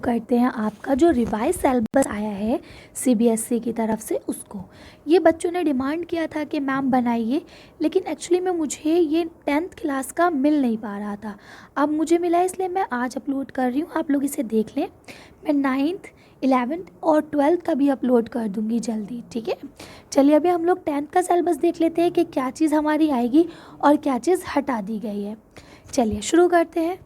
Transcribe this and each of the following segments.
करते हैं आपका जो रिवाइज सिलेबस आया है सीबीएसई की तरफ से उसको। ये बच्चों ने डिमांड किया था कि मैम बनाइए, लेकिन एक्चुअली में मुझे ये 10th क्लास का मिल नहीं पा रहा था। अब मुझे मिला इसलिए मैं आज अपलोड कर रही हूँ, आप लोग इसे देख लें। मैं 9th 11th और 12th का भी अपलोड कर दूँगी जल्दी, ठीक है। चलिए अभी हम लोग 10th का सिलेबस देख लेते हैं कि क्या चीज़ हमारी आएगी और क्या चीज़ हटा दी गई है। चलिए शुरू करते हैं।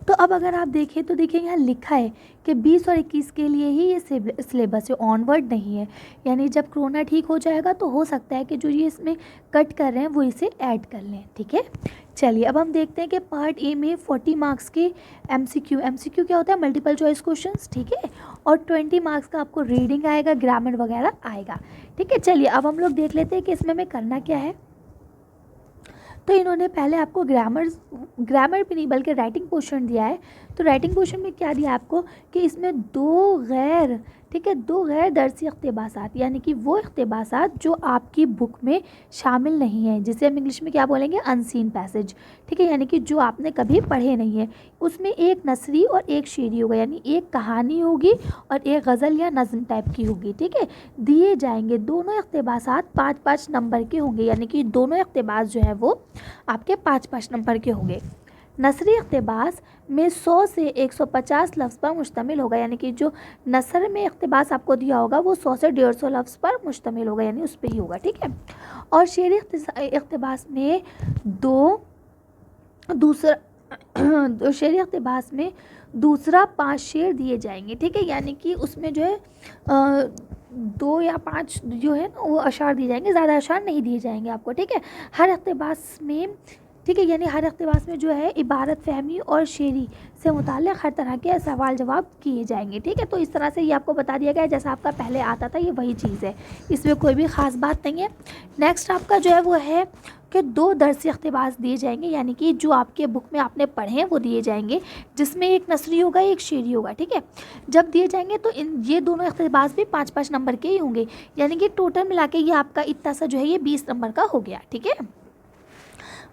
तो अब अगर आप देखें तो देखिए यहाँ लिखा है कि 20 और 21 के लिए ही ये सिलेबस है, ऑनवर्ड नहीं है। यानी जब कोरोना ठीक हो जाएगा तो हो सकता है कि जो ये इसमें कट कर रहे हैं वो इसे ऐड कर लें, ठीक है। चलिए अब हम देखते हैं कि पार्ट ए में 40 मार्क्स के एमसीक्यू क्या होता है, मल्टीपल चॉइस क्वेश्चंस, ठीक है। और 20 मार्क्स का आपको रीडिंग आएगा, ग्रामर वगैरह आएगा, ठीक है। चलिए अब हम लोग देख लेते हैं कि इसमें हमें करना क्या है। तो इन्होंने पहले आपको ग्रामर भी नहीं बल्कि राइटिंग पोर्शन दिया है। तो राइटिंग पोर्शन में क्या दिया आपको कि इसमें दो गैर दरसी इक़्तिबासात, यानी कि वो इक़्तिबासात जो आपकी बुक में शामिल नहीं है, जिसे हम इंग्लिश में क्या बोलेंगे, अनसीन पैसेज, ठीक है। यानी कि जो आपने कभी पढ़े नहीं है, उसमें एक नसरी और एक शेरी होगा, यानी एक कहानी होगी और एक गज़ल या नज़्म टाइप की होगी, ठीक है। दिए जाएंगे दोनों इक़्तिबासात 5-5 नंबर के होंगे, यानी कि दोनों इक़्तिबास जो है वो आपके 5-5 नंबर के होंगे। नसरी इक़्तिबास में 100 से 150 लफ्ज़ पर मुश्तमिल होगा, यानी कि जो नसर में इक़्तिबास आपको दिया होगा वो 100 से 150 लफ्ज़ पर मुश्तमिल होगा, यानी उस पर ही होगा, ठीक है। और शेरी इक़्तिबास में शेरी इक़्तिबास में दूसरा 5 शेर दिए जाएंगे, ठीक है। यानी कि उसमें जो है 2 या 5 जो है ना वो अशार दिए जाएंगे, ज़्यादा अशार नहीं दिए जाएंगे आपको, ठीक है। हर इक़्तिबास में, ठीक है, यानी हर इक़्तिबास में जो है इबारत फ़हमी और शेरी से मुताल्लिक़ हर तरह के सवाल जवाब किए जाएंगे, ठीक है। तो इस तरह से ये आपको बता दिया गया है, जैसा आपका पहले आता था ये वही चीज़ है, इसमें कोई भी ख़ास बात नहीं है। नेक्स्ट आपका जो है वो है कि 2 दरसी इक़्तिबास दिए जाएंगे, यानी कि जो आपके बुक में आपने पढ़े हैं वो दिए जाएंगे, जिसमें एक नसरी होगा एक शेरी होगा, ठीक है। जब दिए जाएंगे तो ये दोनों इक़्तिबास भी 5-5 नंबर के ही होंगे, यानी कि टोटल मिला के ये आपका इतना सा जो है ये 20 नंबर का हो गया, ठीक है।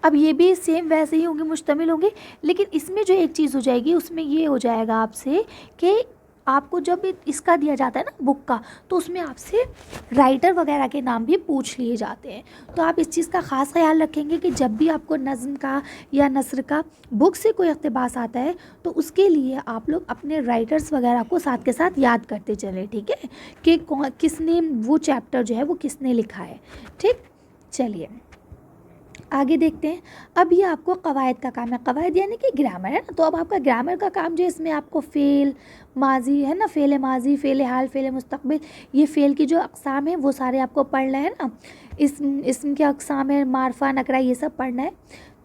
अब ये भी सेम वैसे ही होंगे, मुश्तमिल होंगे, लेकिन इसमें जो एक चीज़ हो जाएगी उसमें ये हो जाएगा आपसे कि आपको जब इसका दिया जाता है ना बुक का, तो उसमें आपसे राइटर वगैरह के नाम भी पूछ लिए जाते हैं। तो आप इस चीज़ का ख़ास ख्याल रखेंगे कि जब भी आपको नज़्म का या नसर का बुक से कोई इक़्तिबास आता है तो उसके लिए आप लोग अपने राइटर्स वगैरह को साथ के साथ याद करते चलें, ठीक है, कि किसने वो चैप्टर जो है वो किसने लिखा है, ठीक। चलिए आगे देखते हैं। अब ये आपको कवायद का काम है, कवायद यानी कि ग्रामर है ना। तो अब आपका ग्रामर का काम जो है इसमें आपको फ़ेल माजी है ना, फ़ेल माजी, फ़ेल हाल, फ़ेल मुस्तक़बिल, ये फ़ेल की जो अक़साम है वो सारे आपको पढ़ना है ना। इसम के अक़साम है, मारफा, नकरा, ये सब पढ़ना है।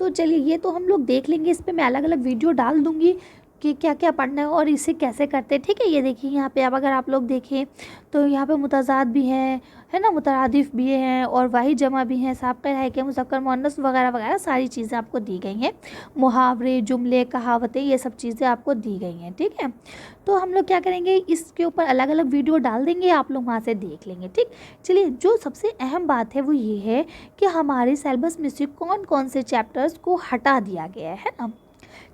तो चलिए ये तो हम लोग देख लेंगे, इस पर मैं अलग अलग वीडियो डाल दूँगी कि क्या क्या पढ़ना है और इसे कैसे करते हैं, ठीक है। ये देखिए यहाँ पे अब अगर आप लोग देखें तो यहाँ पे मुतज़ाद भी हैं, है ना, मुतरादिफ भी हैं और वाहिद जमा भी हैं, साबिक़ है कि मुज़क्कर मुअन्नस वगैरह वगैरह सारी चीज़ें आपको दी गई हैं, मुहावरे, जुमले, कहावतें, ये सब चीज़ें आपको दी गई हैं, ठीक है। तो हम लोग क्या करेंगे, इसके ऊपर अलग अलग वीडियो डाल देंगे, आप लोग वहाँ से देख लेंगे, ठीक। चलिए जो सबसे अहम बात है वो ये है कि हमारे सिलेबस में से कौन कौन से चैप्टर्स को हटा दिया गया है ना।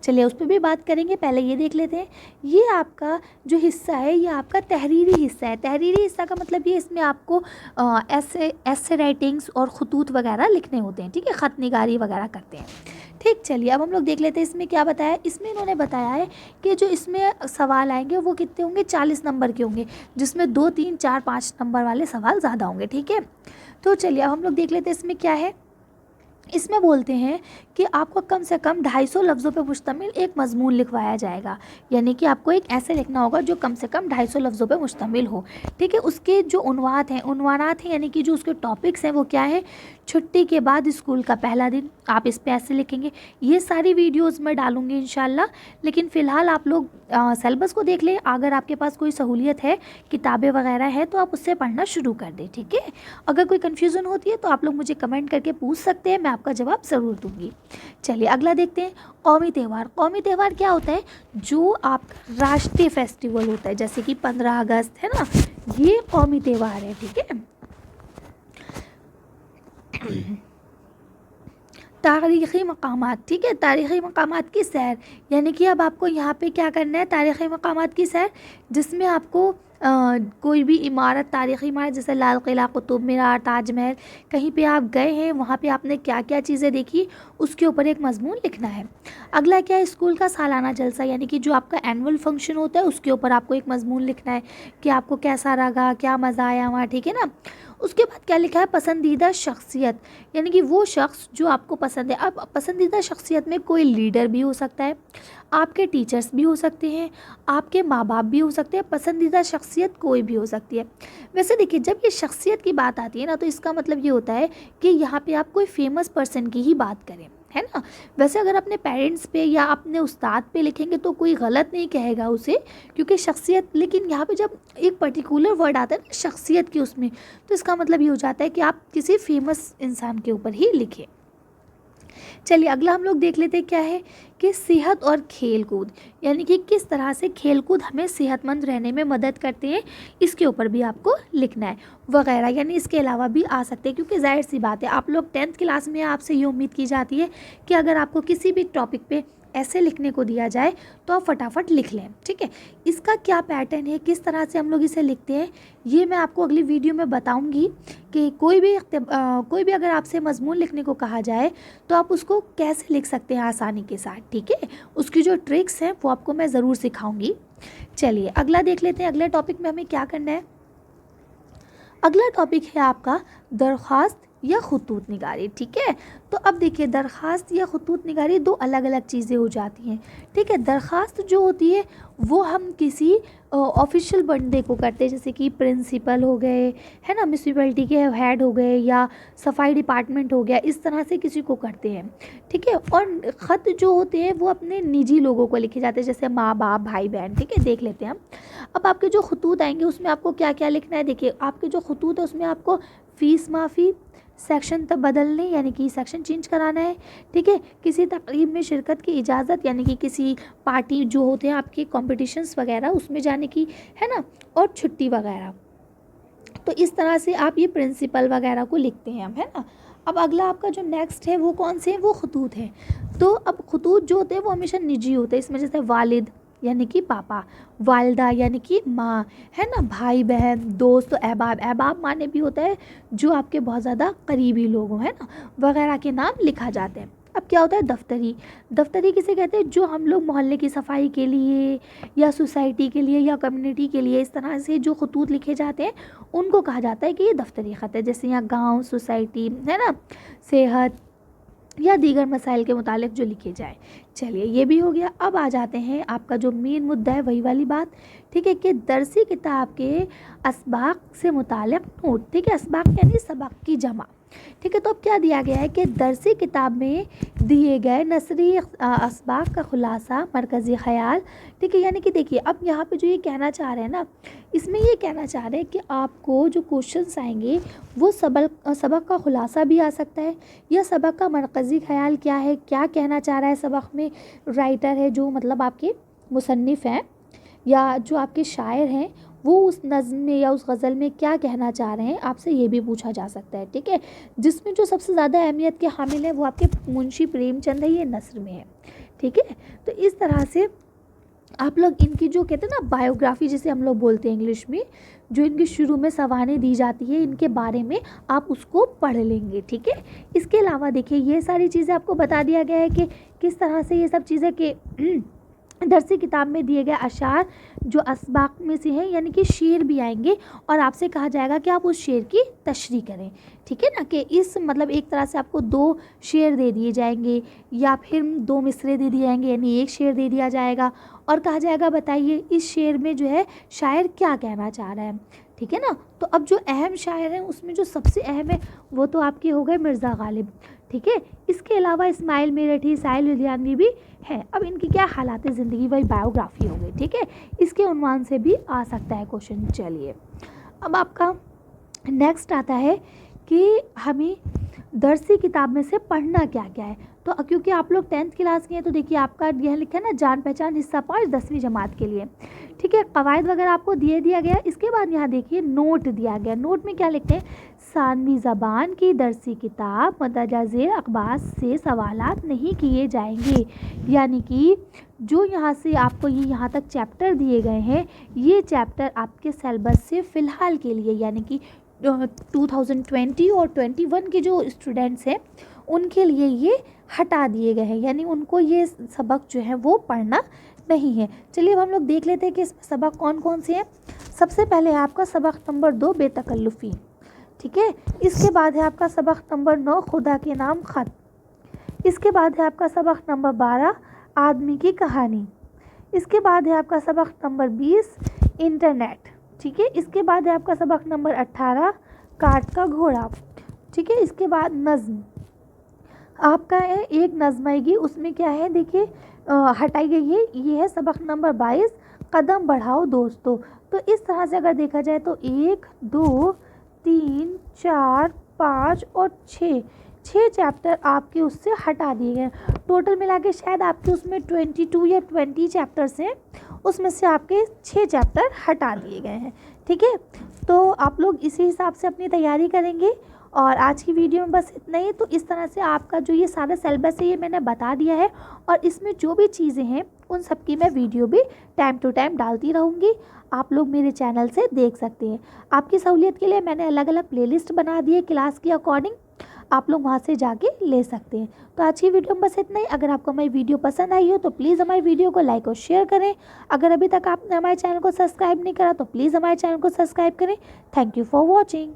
चलिए उस पर भी बात करेंगे, पहले ये देख लेते हैं। ये आपका जो हिस्सा है ये आपका तहरीरी हिस्सा है। तहरीरी हिस्सा का मतलब ये, इसमें आपको ऐसे राइटिंग्स और खतूत वगैरह लिखने होते हैं, ठीक है, ख़त निगारी वगैरह करते हैं, ठीक। चलिए अब हम लोग देख लेते हैं इसमें क्या बताया। इसमें इन्होंने बताया है कि जो इसमें सवाल आएंगे वो कितने होंगे, 40 नंबर के होंगे, जिसमें 2, 3, 4, 5 नंबर वाले सवाल ज़्यादा होंगे, ठीक है। तो चलिए अब हम लोग देख लेते हैं इसमें क्या है। इसमें बोलते हैं कि आपको कम से कम 250 लफ्ज़ों पर मुश्तमिल एक मज़मून लिखवाया जाएगा, यानी कि आपको एक ऐसे लिखना होगा जो कम से कम 250 लफ्ज़ों पर मुश्तमिल हो, ठीक है। उसके जो उन्वानात हैं यानी कि जो उसके टॉपिक्स हैं वो क्या है, छुट्टी के बाद स्कूल का पहला दिन, आप इस पे ऐसे लिखेंगे। ये सारी वीडियोस मैं डालूंगी इंशाल्लाह, लेकिन फ़िलहाल आप लोग सिलेबस को देख लें। अगर आपके पास कोई सहूलियत है, किताबें वगैरह है, तो आप उससे पढ़ना शुरू कर दें, ठीक है। अगर कोई कन्फ्यूज़न होती है तो आप लोग मुझे कमेंट करके पूछ सकते हैं, मैं आपका जवाब ज़रूर दूँगी। चलिए अगला देखते हैं, कौमी त्यौहार। कौमी त्यौहार क्या होता है, जो आपका राष्ट्रीय फेस्टिवल होता है, जैसे कि 15 अगस्त है ना, ये कौमी त्यौहार है, ठीक है। तारीख़ी मकामात, ठीक है, तारीख़ी मकामात की सैर, यानी कि अब आपको यहाँ पे क्या करना है, तारीख़ी मकामात की सैर, जिसमें आपको कोई भी इमारत, तारीख़ी इमारत जैसे लाल किला, कुतुब मीनार, ताजमहल, कहीं पे आप गए हैं वहाँ पे आपने क्या क्या चीज़ें देखी, उसके ऊपर एक मजमून लिखना है। अगला क्या है, स्कूल का सालाना जलसा, यानी कि जो आपका एनुअल फंक्शन होता है उसके ऊपर आपको एक मजमून लिखना है कि आपको कैसा लगा, क्या मज़ा आया वहाँ, ठीक है ना। उसके बाद क्या लिखा है, पसंदीदा शख्सियत, यानी कि वो शख्स जो आपको पसंद है। अब पसंदीदा शख्सियत में कोई लीडर भी हो सकता है, आपके टीचर्स भी हो सकते हैं, आपके माँ बाप भी हो सकते हैं, पसंदीदा शख्सियत कोई भी हो सकती है। वैसे देखिए, जब ये शख्सियत की बात आती है ना, तो इसका मतलब ये होता है कि यहाँ पे आप कोई फेमस पर्सन की ही बात करें, है ना। वैसे अगर अपने पेरेंट्स पे या अपने उस्ताद पे लिखेंगे तो कोई गलत नहीं कहेगा उसे, क्योंकि शख्सियत, लेकिन यहाँ पे जब एक पर्टिकुलर वर्ड आता है ना शख्सियत की उसमें, तो इसका मतलब ये हो जाता है कि आप किसी फेमस इंसान के ऊपर ही लिखें। चलिए अगला हम लोग देख लेते हैं क्या है कि सेहत और खेल कूद, यानी कि किस तरह से खेल कूद हमें सेहतमंद रहने में मदद करते हैं, इसके ऊपर भी आपको लिखना है वगैरह। यानी इसके अलावा भी आ सकते हैं, क्योंकि जाहिर सी बात है आप लोग 10th क्लास में, आपसे ये उम्मीद की जाती है कि अगर आपको किसी भी टॉपिक पे ऐसे लिखने को दिया जाए तो आप फटाफट लिख लें, ठीक है। इसका क्या पैटर्न है, किस तरह से हम लोग इसे लिखते हैं, ये मैं आपको अगली वीडियो में बताऊंगी कि कोई भी अगर आपसे मजमून लिखने को कहा जाए तो आप उसको कैसे लिख सकते हैं आसानी के साथ, ठीक है। उसकी जो ट्रिक्स हैं वो आपको मैं ज़रूर सिखाऊंगी। चलिए अगला देख लेते हैं, अगले टॉपिक में हमें क्या करना है। अगला टॉपिक है आपका दरख्वास्त या खुतूत निगारी, ठीक है। तो अब देखिए, दरख्वास्त या खुतूत निगारी दो अलग अलग चीज़ें हो जाती हैं, ठीक है। दरख्वास्त जो होती है वो हम किसी ऑफिशियल बंदे को करते हैं, जैसे कि प्रिंसिपल हो गए, है ना, म्यूनसिपैलिटी के हेड हो गए, या सफाई डिपार्टमेंट हो गया, इस तरह से किसी को करते हैं, ठीक है। और ख़त जो होते हैं वो अपने निजी लोगों को लिखे जाते हैं, जैसे माँ बाप, भाई बहन, ठीक है। देख लेते हैं हम। अब आपके जो खतूत आएंगे उसमें आपको क्या क्या लिखना है। देखिए आपके जो खतूत है उसमें आपको फ़ीस माफ़ी, सेक्शन तब बदलने, यानी कि सेक्शन चेंज कराना है, ठीक है। किसी तकरीब में शिरकत की इजाज़त, यानी कि किसी पार्टी जो होते हैं आपके कॉम्पिटिशन्स वगैरह उसमें जाने की, है ना, और छुट्टी वगैरह। तो इस तरह से आप ये प्रिंसिपल वगैरह को लिखते हैं हम, है ना। अब अगला आपका जो नेक्स्ट है वो कौन से हैं, वो खतूत हैं। तो अब खतूत जो होते हैं वो हमेशा निजी होते हैं, इसमें जैसे वालिद यानी कि पापा, वालदा यानी कि माँ, है ना, भाई बहन, दोस्त, अहबाब, अहबाब माने भी होता है जो आपके बहुत ज़्यादा करीबी लोग हों, है ना, वगैरह के नाम लिखा जाते हैं। अब क्या होता है दफ्तरी, दफ्तरी किसे कहते हैं, जो हम लोग मोहल्ले की सफाई के लिए या सोसाइटी के लिए या कम्युनिटी के लिए इस तरह से जो खतूत लिखे जाते हैं उनको कहा जाता है कि ये दफ्तरी ख़त है। जैसे यहाँ गाँव, सोसाइटी, है ना, सेहत या दीगर मसाइल के मुतालिक जो लिखे जाए। चलिए ये भी हो गया। अब आ जाते हैं आपका जो मेन मुद्दा है वही वाली बात, ठीक है, कि दरसी किताब के असबाक से मुतालिक नोट, ठीक है। असबाक यानी सबक की जमा, ठीक है। तो अब क्या दिया गया है कि दरसी किताब में दिए गए नसरी असबाक का खुलासा, मरकज़ी ख़याल, ठीक है। यानी कि देखिए अब यहाँ पे जो ये कहना चाह रहे हैं ना, इसमें ये कहना चाह रहे हैं कि आपको जो क्वेश्चंस आएंगे वो सबक का खुलासा भी आ सकता है, या सबक का मरकज़ी ख़याल क्या है, क्या कहना चाह रहा है सबक में राइटर है, जो मतलब आपके मुसन्निफ़ हैं या जो आपके शायर हैं, वो उस नज़्म में या उस गज़ल में क्या कहना चाह रहे हैं, आपसे ये भी पूछा जा सकता है, ठीक है। जिसमें जो सबसे ज़्यादा अहमियत के हामिल है वो आपके मुंशी प्रेमचंद है, ये नस्र में है, ठीक है। तो इस तरह से आप लोग इनकी जो कहते हैं ना बायोग्राफी जिसे हम लोग बोलते हैं इंग्लिश में, जो इनकी शुरू में सवानें दी जाती है इनके बारे में आप उसको पढ़ लेंगे, ठीक है। इसके अलावा देखिए ये सारी चीज़ें आपको बता दिया गया है कि किस तरह से ये सब चीज़ें के दरसी किताब में दिए गए अशार जो असबाक में से हैं, यानी कि शेर भी आएंगे और आपसे कहा जाएगा कि आप उस शेर की तशरीह करें, ठीक है ना। कि इस मतलब एक तरह से आपको 2 शेर दे दिए जाएंगे या फिर 2 मिसरे दे दिए जाएंगे, यानी एक शेर दे दिया जाएगा और कहा जाएगा बताइए इस शेर में जो है शायर क्या कहना चाह रहा है, ठीक है ना। तो अब जो अहम शायर हैं उसमें जो सबसे अहम है वो तो आपके हो गए मिर्ज़ा गालिब, ठीक है। इसके अलावा इस्माइल मेरठी, साहिल लुधियानवी भी है। अब इनकी क्या हालात ज़िंदगी वही बायोग्राफी हो गई, ठीक है। इसके उन्वान से भी आ सकता है क्वेश्चन। चलिए अब आपका नेक्स्ट आता है कि हमें दरसी किताब में से पढ़ना क्या क्या है। तो क्योंकि आप लोग 10th क्लास के हैं तो देखिए आपका यह लिखा है ना जान पहचान हिस्सा 5 10वीं जमात के लिए, ठीक है। कवायद वगैरह आपको दिया गया। इसके बाद यहाँ देखिए नोट दिया गया। नोट में क्या लिखते हैं, सानवी ज़बान की दरसी किताब मदरजा ज़ेर अक़बास से सवालात नहीं किए जाएंगे। यानी कि जो यहाँ से आपको ये यहाँ तक चैप्टर दिए गए हैं, ये चैप्टर आपके सिलेबस से फ़िलहाल के लिए यानी कि 2020 और 21 के जो स्टूडेंट्स हैं उनके लिए ये हटा दिए गए हैं, यानी उनको ये सबक जो है वो पढ़ना नहीं है। चलिए अब हम लोग देख लेते हैं कि इसमें सबक कौन कौन से हैं। सबसे पहले है आपका सबक नंबर 2 बेतकल्लुफ़ी, ठीक है। इसके बाद है आपका सबक नंबर 9 खुदा के नाम ख़त। इसके बाद है आपका सबक नंबर 12 आदमी की कहानी। इसके बाद है आपका सबक नंबर 20 इंटरनेट, ठीक है। इसके बाद है आपका सबक नंबर 18 काट का घोड़ा, ठीक है। इसके बाद नज़्म आपका है एक नज़्म आएगी, उसमें क्या है देखिए हटाई गई है, ये है सबक नंबर 22 कदम बढ़ाओ दोस्तों। तो इस तरह से अगर देखा जाए तो 1 2 3 4 5 और 6 चैप्टर आपके उससे हटा दिए गए। टोटल मिला के शायद आपके उसमें 22 या 20 चैप्टर्स हैं, उसमें से आपके 6 चैप्टर हटा दिए गए हैं, ठीक है। तो आप लोग इसी हिसाब से अपनी तैयारी करेंगे। और आज की वीडियो में बस इतना ही। तो इस तरह से आपका जो ये सारा सिलेबस है ये मैंने बता दिया है, और इसमें जो भी चीज़ें हैं उन सब की मैं वीडियो भी टाइम टू टाइम डालती रहूँगी, आप लोग मेरे चैनल से देख सकते हैं। आपकी सहूलियत के लिए मैंने अलग अलग प्लेलिस्ट बना दी है क्लास के अकॉर्डिंग, आप लोग वहाँ से जाके ले सकते हैं। तो आज की वीडियो में बस इतना ही। अगर आपको हमारी वीडियो पसंद आई हो तो प्लीज़ हमारी वीडियो को लाइक और शेयर करें। अगर अभी तक आपने हमारे चैनल को सब्सक्राइब नहीं करा तो प्लीज़ हमारे चैनल को सब्सक्राइब करें। Thank you for watching.